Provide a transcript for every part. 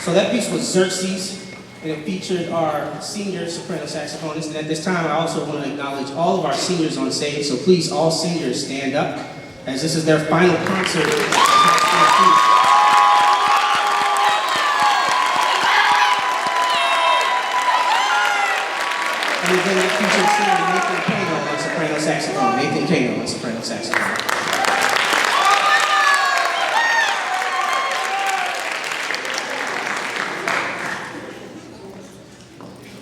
So that piece was Xerxes, and it featured our senior soprano saxophonist. And at this time, I also want to acknowledge all of our seniors on stage. So please, all seniors, stand up, as this is their final concert. And again, that featured singer Nathan Kano on soprano saxophone. Nathan Kano on soprano saxophone.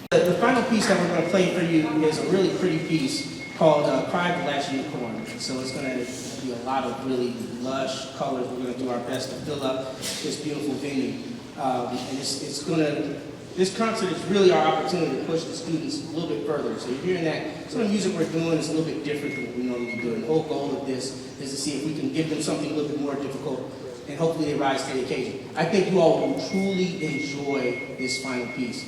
The final piece that we're going to play for you is a really pretty piece called Cry of the Last Unicorn. So it's going to be a lot of really lush colors. We're going to do our best to fill up this beautiful venue. And this concert is really our opportunity to push the students a little bit further. So you're hearing that some of the music we're doing is a little bit different than what we normally do. And the whole goal of this is to see if we can give them something a little bit more difficult, and hopefully they rise to the occasion. I think you all will truly enjoy this final piece.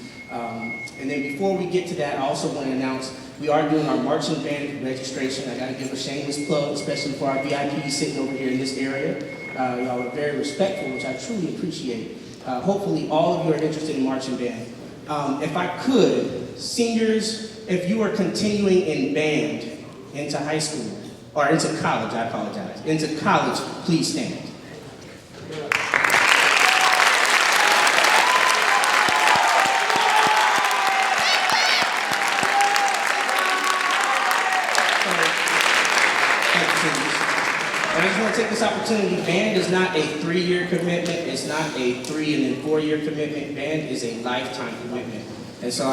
And then before we get to that, I also want to announce we are doing our marching band registration. I got to give a shameless plug, especially for our VIPs sitting over here in this area. Y'all are very respectful, which I truly appreciate. Hopefully all of you are interested in marching band. If I could, seniors, if you are continuing in band into high school, or into college, I apologize, into college, please stand. I just want to take this opportunity. Band is not a 3-year commitment. It's not a 3 and then 4-year commitment. Band is a lifetime commitment. And so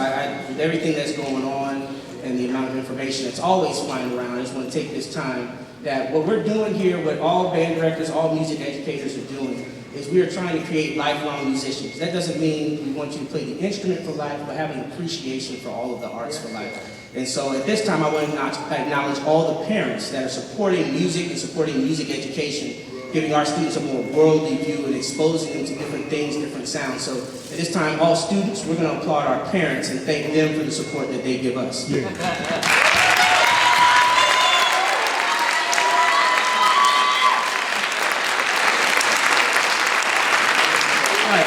with everything that's going on and the amount of information that's always flying around, I just want to take this time that what we're doing here, what all band directors, all music educators are doing, is we are trying to create lifelong musicians. That doesn't mean we want you to play the instrument for life, but have an appreciation for all of the arts for life. And so at this time, I want to acknowledge all the parents that are supporting music and supporting music education, giving our students a more worldly view and exposing them to different things, different sounds. So at this time, all students, we're going to applaud our parents and thank them for the support that they give us. Yeah.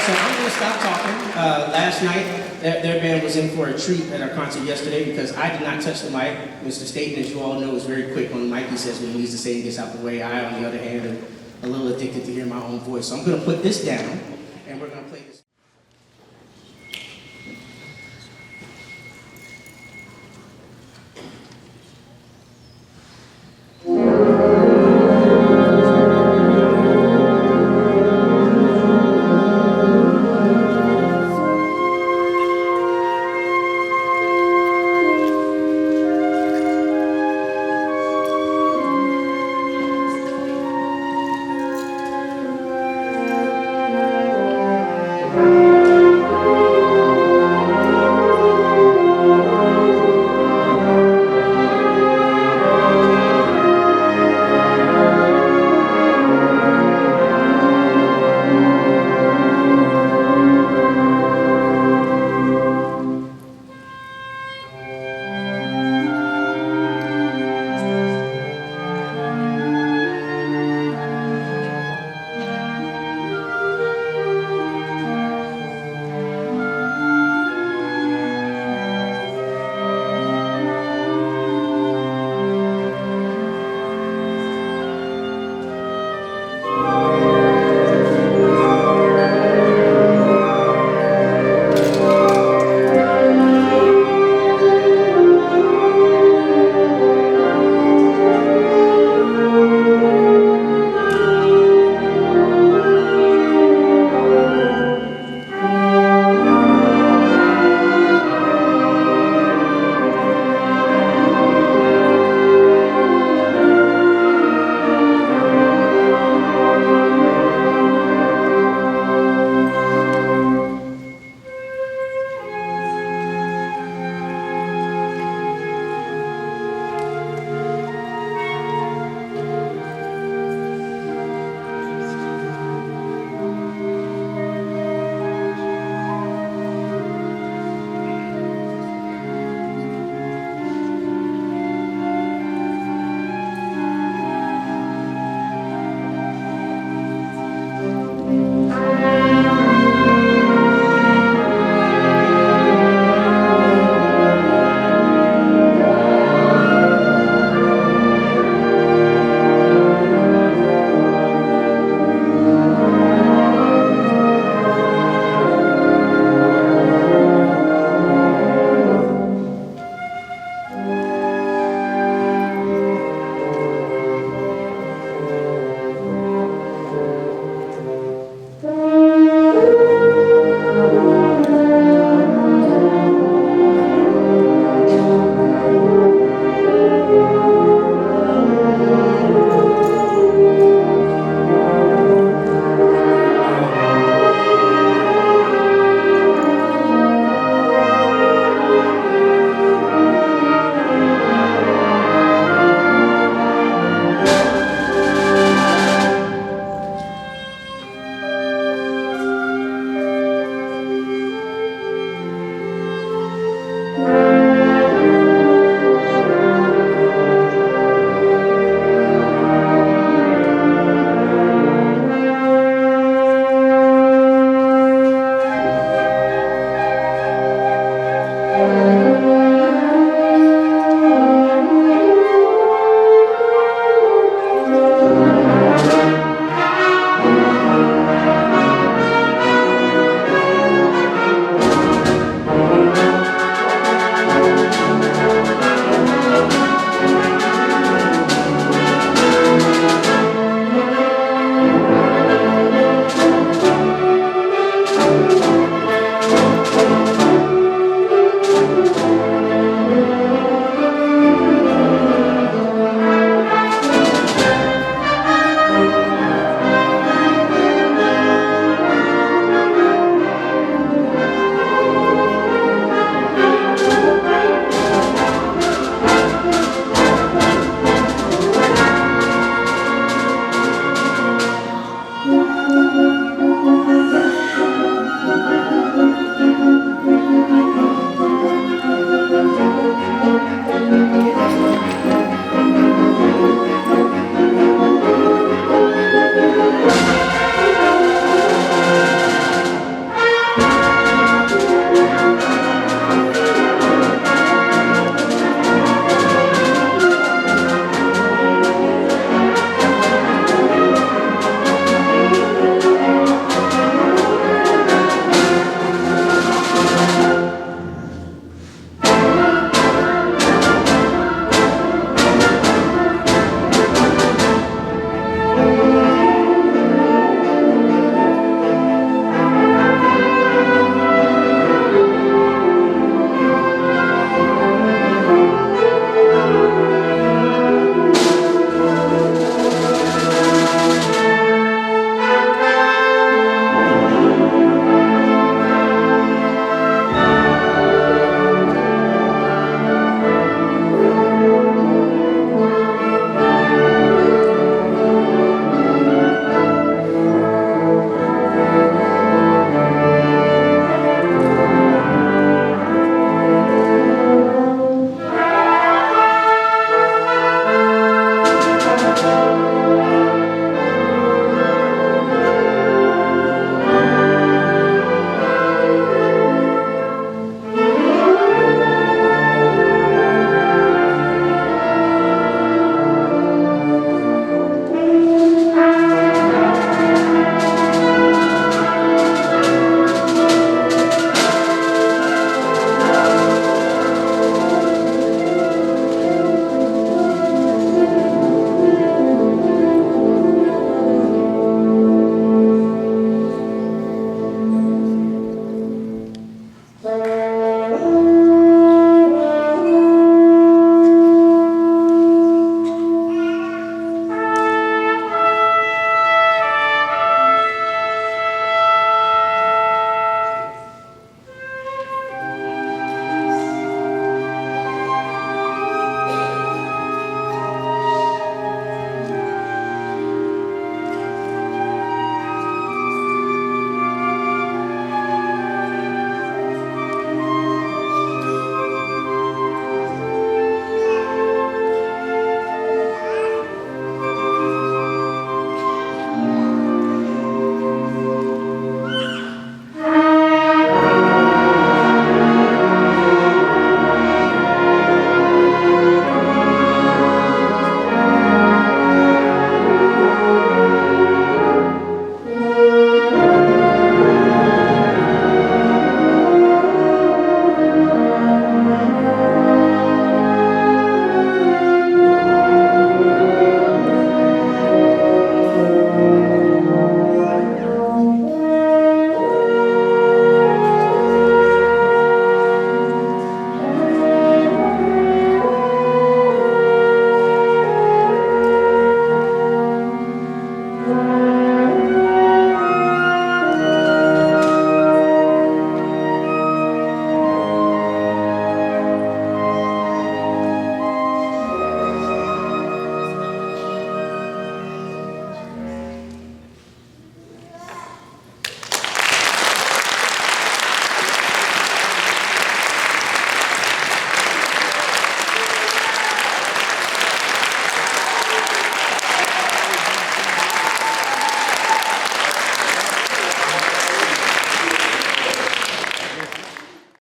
So I'm going to stop talking. Last night, their band was in for a treat at our concert yesterday because I did not touch the mic. Mr. Staten, as you all know, is very quick on the mic. He says when he needs to say and gets out the way. I, on the other hand, am a little addicted to hear my own voice. So I'm going to put this down, and we're going to play